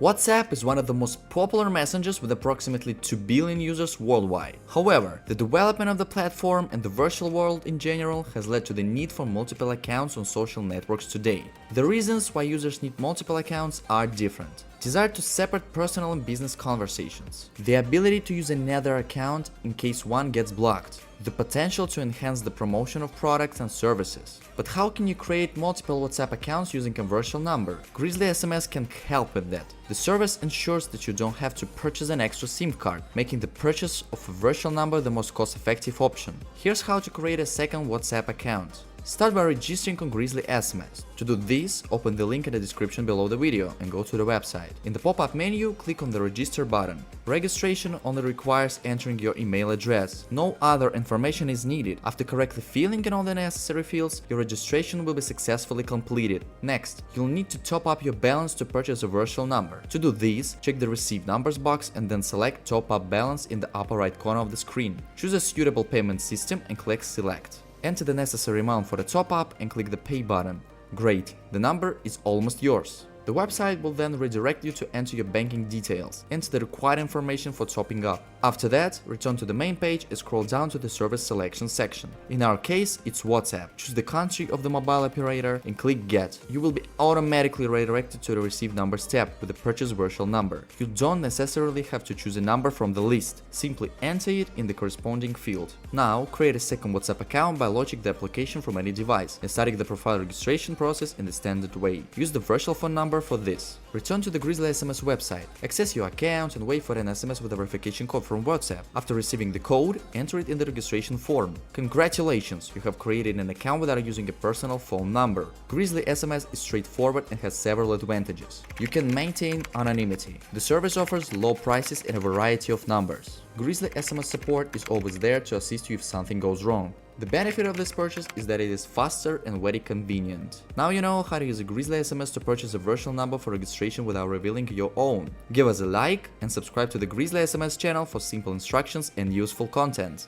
WhatsApp is one of the most popular messengers with approximately 2 billion users worldwide. However, the development of the platform and the virtual world in general has led to the need for multiple accounts on social networks today. The reasons why users need multiple accounts are different. Desire to separate personal and business conversations, the ability to use another account in case one gets blocked, the potential to enhance the promotion of products and services. But how can you create multiple WhatsApp accounts using a virtual number? Grizzly SMS can help with that. The service ensures that you don't have to purchase an extra SIM card, making the purchase of a virtual number the most cost-effective option. Here's how to create a second WhatsApp account. Start by registering on Grizzly SMS. To do this, open the link in the description below the video and go to the website. In the pop-up menu, click on the register button. Registration only requires entering your email address. No other information is needed. After correctly filling in all the necessary fields, your registration will be successfully completed. Next, you'll need to top up your balance to purchase a virtual number. To do this, check the Receive Numbers box and then select Top Up Balance in the upper right corner of the screen. Choose a suitable payment system and click Select. Enter the necessary amount for the top-up and click the Pay button. Great, the number is almost yours. The website will then redirect you to enter your banking details. Enter the required information for topping up. After that, return to the main page and scroll down to the service selection section. In our case, it's WhatsApp. Choose the country of the mobile operator and click Get. You will be automatically redirected to the Receive Numbers tab with the Purchase Virtual Number. You don't necessarily have to choose a number from the list. Simply enter it in the corresponding field. Now, create a second WhatsApp account by launching the application from any device and starting the profile registration process in the standard way. Use the virtual phone number for this. Return to the Grizzly SMS website, access your account and wait for an SMS with a verification code from WhatsApp. After receiving the code, enter it in the registration form. Congratulations, you have created an account without using a personal phone number. Grizzly SMS is straightforward and has several advantages. You can maintain anonymity. The service offers low prices and a variety of numbers. Grizzly SMS support is always there to assist you if something goes wrong. The benefit of this purchase is that it is faster and very convenient. Now you know how to use a Grizzly SMS to purchase a virtual number for registration without revealing your own. Give us a like and subscribe to the Grizzly SMS channel for simple instructions and useful content.